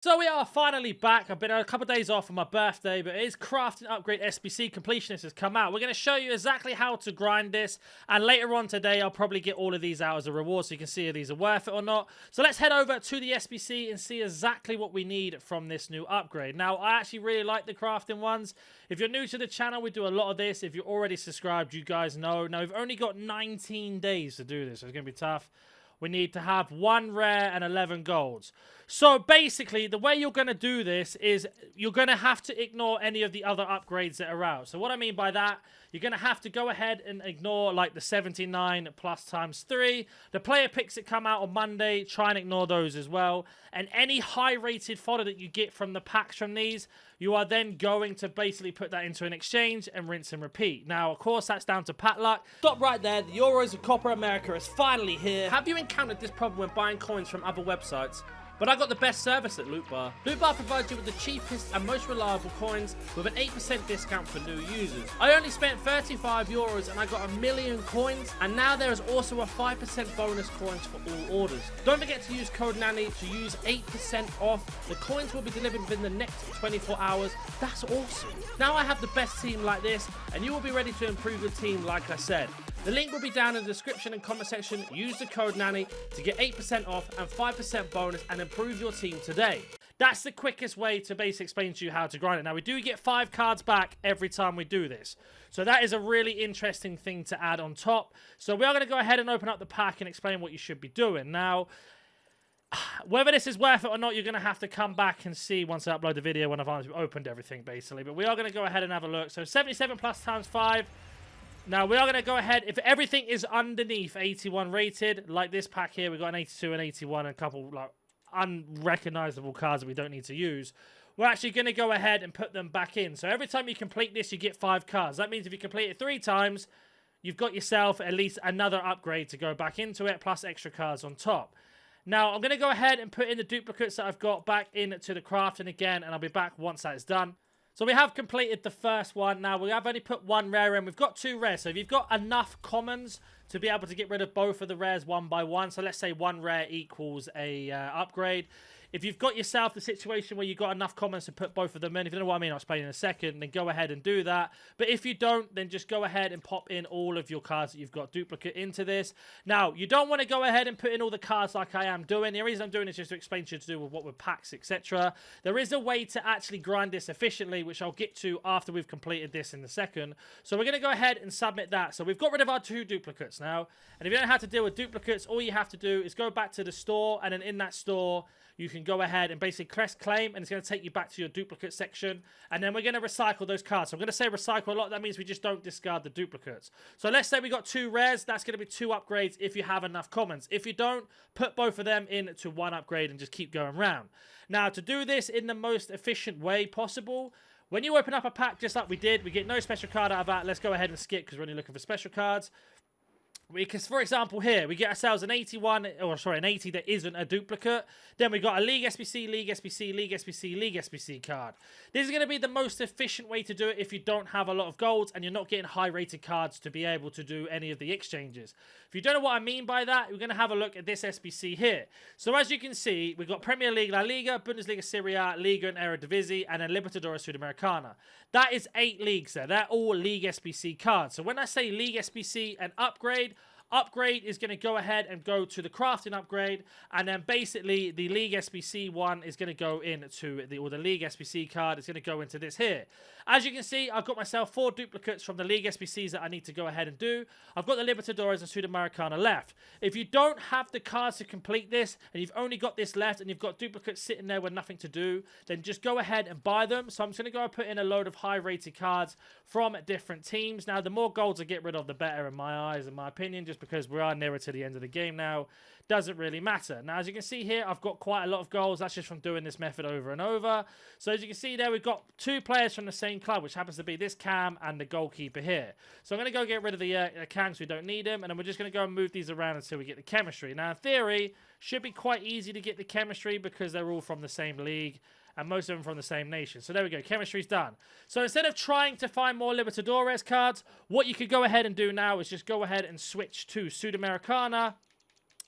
So we are finally back. I've been a couple of days off on my birthday, but it is Crafting Upgrade SBC Completionist has come out. We're going to show you exactly how to grind this, and later on today I'll probably get all of these out as a reward so you can see if these are worth it or not. So let's head over to the SBC and see exactly what we need from this new upgrade. Now, I actually really like the crafting ones. If you're new to the channel, we do a lot of this. If you're already subscribed, you guys know. Now, we've only got 19 days to do this, so it's going to be tough. We need to have 1 rare and 11 golds. So basically, the way you're going to do this is you're going to have to ignore any of the other upgrades that are out. So what I mean by that, you're going to have to go ahead and ignore like the 79 plus times 3. The player picks that come out on Monday, try and ignore those as well. And any high-rated fodder that you get from the packs from these, you are then going to basically put that into an exchange and rinse and repeat. Now, of course, that's down to pat luck. Stop right there. The Euros of Copper America is finally here. Have you encountered this problem when buying coins from other websites? But I got the best service at Loot Bar. Loot Bar provides you with the cheapest and most reliable coins with an 8% discount for new users. I only spent 35 euros and I got 1 million coins, and now there is also a 5% bonus coins for all orders. Don't forget to use code NANNY to use 8% off. The coins will be delivered within the next 24 hours. That's awesome. Now I have the best team like this, and you will be ready to improve your team like I said. The link will be down in the description and comment section. Use the code NANNY to get 8% off and 5% bonus and improve your team today. That's the quickest way to basically explain to you how to grind it. Now, we do get 5 cards back every time we do this. So that is a really interesting thing to add on top. So we are going to go ahead and open up the pack and explain what you should be doing. Now, whether this is worth it or not, you're going to have to come back and see once I upload the video when I've opened everything, basically. But we are going to go ahead and have a look. So 77 plus times 5. Now, we are going to go ahead, if everything is underneath 81 rated, like this pack here, we've got an 82 and 81 and a couple like unrecognizable cards that we don't need to use. We're actually going to go ahead and put them back in. So every time you complete this, you get 5 cards. That means if you complete it 3 times, you've got yourself at least another upgrade to go back into it, plus extra cards on top. Now, I'm going to go ahead and put in the duplicates that I've got back into the crafting again, and I'll be back once that is done. So we have completed the first one. Now, we have only put 1 rare in. We've got 2 rares. So if you've got enough commons to be able to get rid of both of the rares one by one. So let's say 1 rare equals a upgrade. If you've got yourself the situation where you've got enough commons to put both of them in, if you know what I mean, I'll explain in a second, then go ahead and do that. But if you don't, then just go ahead and pop in all of your cards that you've got duplicate into this. Now, you don't want to go ahead and put in all the cards like I am doing. The reason I'm doing this is just to explain to you to do with what with packs, etc. There is a way to actually grind this efficiently, which I'll get to after we've completed this in a second. So we're going to go ahead and submit that. So we've got rid of our 2 duplicates now. And if you don't know how to deal with duplicates, all you have to do is go back to the store, and then in that store, you can go ahead and basically press claim, and it's going to take you back to your duplicate section. And then we're going to recycle those cards. So I'm going to say recycle a lot. That means we just don't discard the duplicates. So let's say we got 2 rares. That's going to be 2 upgrades if you have enough commons. If you don't, put both of them into 1 upgrade and just keep going round. Now, to do this in the most efficient way possible, when you open up a pack just like we did, we get no special card out of that. Let's go ahead and skip because we're only looking for special cards. Because, for example, here, we get ourselves an 81, or sorry, an 80 that isn't a duplicate. Then we got a League SBC, League SBC, League SBC, League SBC card. This is going to be the most efficient way to do it if you don't have a lot of golds and you're not getting high-rated cards to be able to do any of the exchanges. If you don't know what I mean by that, we're going to have a look at this SBC here. So, as you can see, we've got Premier League, La Liga, Bundesliga, Serie A, Liga and Eredivisie, and then Libertadores Sudamericana. That is 8 leagues there. They're all League SBC cards. So, when I say League SBC and upgrade is going to go ahead and go to the crafting upgrade, and then basically the League SBC one is going to go into the League SBC card is going to go into this here. As you can see, I've got myself 4 duplicates from the League SBCs that I need to go ahead and do. I've got the Libertadores and Sudamericana left. If you don't have the cards to complete this, and you've only got this left, and you've got duplicates sitting there with nothing to do, then just go ahead and buy them. So I'm just going to go and put in a load of high-rated cards from different teams. Now, the more golds I get rid of, the better in my eyes, in my opinion, just because we are nearer to the end of the game now. Doesn't really matter. Now, as you can see here, I've got quite a lot of goals. That's just from doing this method over and over. So as you can see there, we've got 2 players from the same club, which happens to be this Cam and the goalkeeper here. So I'm going to go get rid of the Cam because we don't need him, and then we're just going to go and move these around until we get the chemistry. Now, in theory, should be quite easy to get the chemistry because they're all from the same league, and most of them from the same nation. So there we go, chemistry's done. So instead of trying to find more Libertadores cards, what you could go ahead and do now is just go ahead and switch to Sudamericana.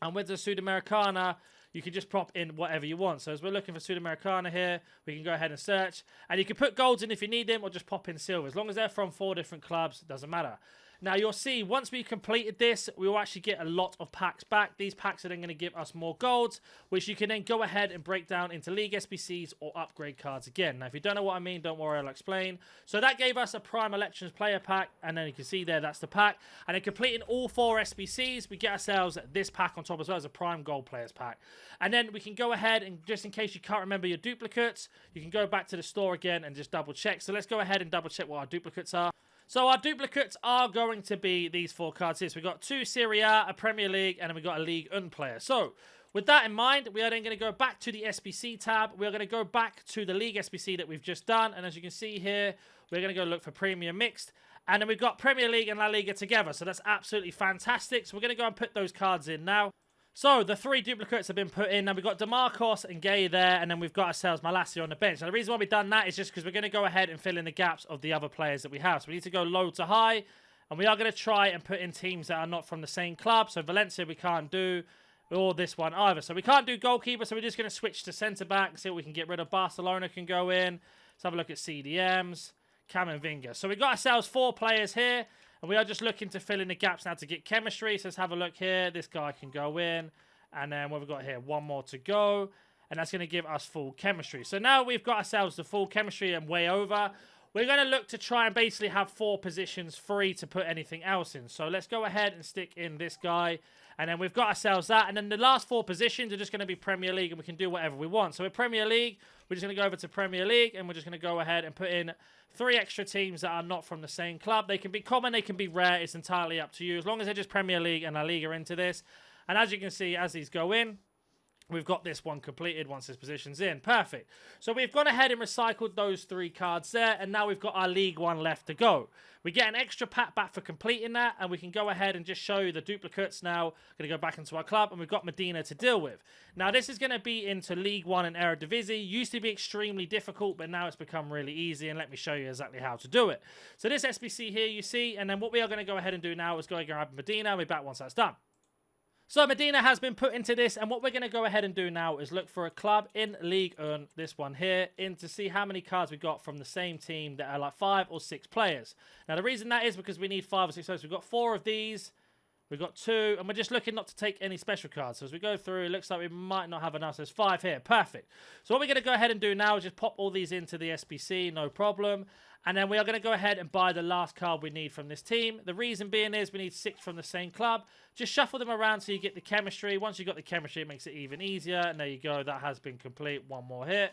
And with the Sudamericana, you can just prop in whatever you want. So as we're looking for Sudamericana here, we can go ahead and search. And you can put golds in if you need them, or just pop in silver. As long as they're from 4 different clubs, it doesn't matter. Now, you'll see, once we've completed this, we will actually get a lot of packs back. These packs are then going to give us more golds, which you can then go ahead and break down into League SBCs or upgrade cards again. Now, if you don't know what I mean, don't worry, I'll explain. So that gave us a Prime Elections player pack, and then you can see there, that's the pack. And then completing all 4 SBCs, we get ourselves this pack on top as well as a Prime Gold Players pack. And then we can go ahead and, just in case you can't remember your duplicates, you can go back to the store again and just double check. So let's go ahead and double check what our duplicates are. So our duplicates are going to be these 4 cards here. So we've got 2 Serie A, a Premier League, and then we've got a League 1 player. So with that in mind, we are then going to go back to the SBC tab. We are going to go back to the League SBC that we've just done. And as you can see here, we're going to go look for Premium Mixed. And then we've got Premier League and La Liga together. So that's absolutely fantastic. So we're going to go and put those cards in now. So, the 3 duplicates have been put in. Now, we've got DeMarcos and Gay there, and then we've got ourselves Malacia on the bench. Now, the reason why we've done that is just because we're going to go ahead and fill in the gaps of the other players that we have. So, we need to go low to high, and we are going to try and put in teams that are not from the same club. So, Valencia we can't do, or this one either. So, we can't do goalkeeper, so we're just going to switch to centre-back, see what we can get rid of. Barcelona can go in. Let's have a look at CDMs. Camavinga. So, we've got ourselves 4 players here. And we are just looking to fill in the gaps now to get chemistry. So let's have a look here. This guy can go in. And then what we've got here, 1 more to go. And that's going to give us full chemistry. So now we've got ourselves the full chemistry and way over. We're going to look to try and basically have 4 positions free to put anything else in. So let's go ahead and stick in this guy. And then we've got ourselves that. And then the last 4 positions are just going to be Premier League. And we can do whatever we want. So with Premier League, we're just going to go over to Premier League. And we're just going to go ahead and put in 3 extra teams that are not from the same club. They can be common, they can be rare. It's entirely up to you. As long as they're just Premier League and La Liga into this. And as you can see, as these go in, we've got this one completed once this position's in. Perfect. So we've gone ahead and recycled those 3 cards there. And now we've got our League 1 left to go. We get an extra pack back for completing that. And we can go ahead and just show you the duplicates now. Going to go back into our club. And we've got Medina to deal with. Now this is going to be into League 1 and Eredivisie. Used to be extremely difficult. But now it's become really easy. And let me show you exactly how to do it. So this SBC here you see. And then what we are going to go ahead and do now is go and grab Medina. We'll be back once that's done. So Medina has been put into this, and what we're going to go ahead and do now is look for a club in League 1, this one here, in to see how many cards we got from the same team that are like 5 or 6 players. Now the reason that is because we need 5 or 6 players. We've got 4 of these, we've got 2, and we're just looking not to take any special cards. So as we go through, it looks like we might not have enough. So there's 5 here, perfect. So what we're going to go ahead and do now is just pop all these into the SBC, no problem. And then we are going to go ahead and buy the last card we need from this team. The reason being is we need 6 from the same club. Just shuffle them around so you get the chemistry. Once you've got the chemistry, it makes it even easier. And there you go. That has been complete. 1 more hit.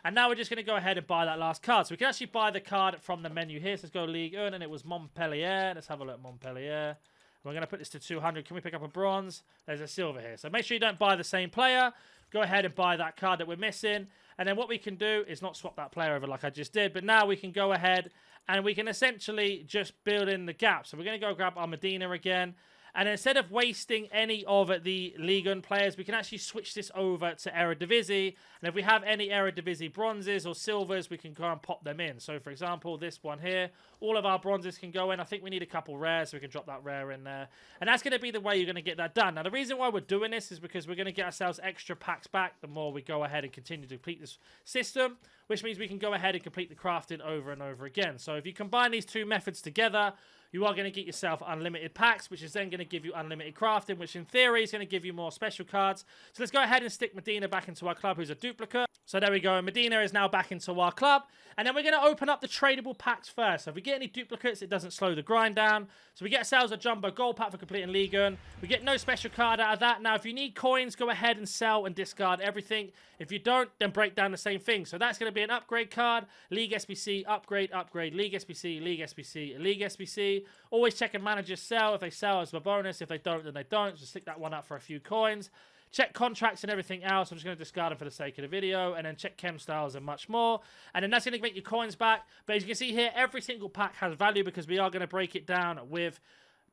And now we're just going to go ahead and buy that last card. So we can actually buy the card from the menu here. So let's go League 1. And it was Montpellier. Let's have a look at Montpellier. We're going to put this to 200. Can we pick up a bronze? There's a silver here. So make sure you don't buy the same player. Go ahead and buy that card that we're missing. And then what we can do is not swap that player over like I just did. But now we can go ahead and we can essentially just build in the gap. So we're going to go grab our Medina again. And instead of wasting any of the Ligue 1 players, we can actually switch this over to Eredivisie. And if we have any Eredivisie bronzes or silvers, we can go and pop them in. So, for example, this one here, all of our bronzes can go in. I think we need a couple rares, so we can drop that rare in there. And that's going to be the way you're going to get that done. Now, the reason why we're doing this is because we're going to get ourselves extra packs back the more we go ahead and continue to complete this system, which means we can go ahead and complete the crafting over and over again. So, if you combine these 2 methods together, you are going to get yourself unlimited packs, which is then going to give you unlimited crafting, which in theory is going to give you more special cards. So let's go ahead and stick Medina back into our club, who's a duplicate. So there we go. Medina is now back into our club. And then we're going to open up the tradable packs first. So if we get any duplicates, it doesn't slow the grind down. So we get ourselves a jumbo gold pack for completing League 1. We get no special card out of that. Now, if you need coins, go ahead and sell and discard everything. If you don't, then break down the same thing. So that's going to be an upgrade card, League SBC, upgrade, upgrade, League SBC, League SBC, League SBC. Always check and managers sell. If they sell, it's a bonus. If they don't, then they don't. Just stick that one up for a few coins. Check contracts and everything else. I'm just going to discard them for the sake of the video. And then check chemstyles and much more. And then that's going to make your coins back. But as you can see here, every single pack has value because we are going to break it down with...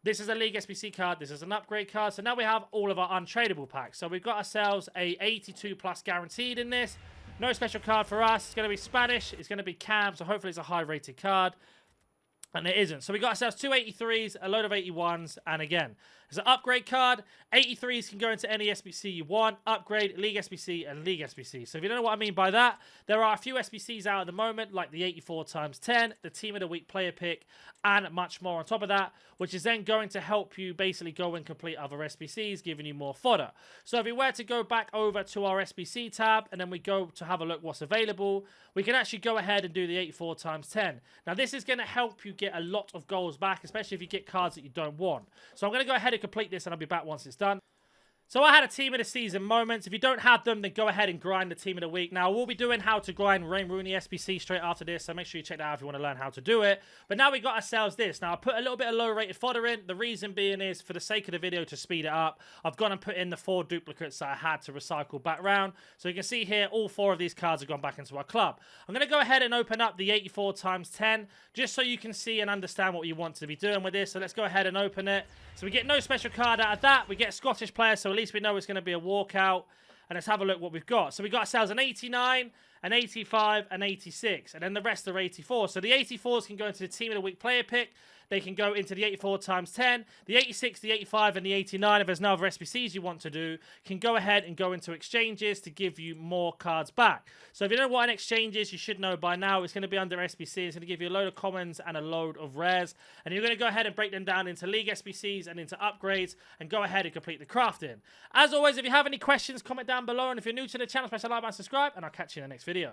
This is a League SBC card. This is an upgrade card. So now we have all of our untradeable packs. So we've got ourselves a 82 plus guaranteed in this. No special card for us. It's going to be Spanish. It's going to be Cam. So hopefully it's a high rated card. And it isn't. So we got ourselves two 83s, a load of 81s, and again, there's an upgrade card. 83s can go into any SBC you want. Upgrade, League SBC, and League SBC. So if you don't know what I mean by that, there are a few SBCs out at the moment, like the 84 times 10, the Team of the Week player pick, and much more on top of that, which is then going to help you basically go and complete other SBCs, giving you more fodder. So if we were to go back over to our SBC tab, and then we go to have a look what's available, we can actually go ahead and do the 84 times 10. Now this is going to help you get a lot of goals back, especially if you get cards that you don't want. So I'm going to go ahead and complete this, and I'll be back once it's done. So I had a Team of the Season moments. If you don't have them, then go ahead and grind the Team of the Week. Now, we'll be doing how to grind Wayne Rooney SBC straight after this, so make sure you check that out if you want to learn how to do it. But now we got ourselves this. Now, I put a little bit of low-rated fodder in. The reason being is, for the sake of the video, to speed it up, I've gone and put in the 4 duplicates that I had to recycle back round. So you can see here, all 4 of these cards have gone back into our club. I'm going to go ahead and open up the 84 times 10, just so you can see and understand what you want to be doing with this. So let's go ahead and open it. So we get no special card out of that. We get a Scottish player, so at least we know it's going to be a walkout. And let's have a look what we've got. So we got ourselves an 89, an 85, an 86, and then the rest are 84. So the 84s can go into the Team of the Week player pick. They can go into the 84 times 10. The 86, the 85, and the 89, if there's no other SBCs you want to do, can go ahead and go into exchanges to give you more cards back. So if you don't know what an exchange is, you should know by now. It's going to be under SBC. It's going to give you a load of commons and a load of rares. And you're going to go ahead and break them down into League SBCs and into upgrades and go ahead and complete the crafting. As always, if you have any questions, comment down below. And if you're new to the channel, smash the like button, subscribe, and I'll catch you in the next video.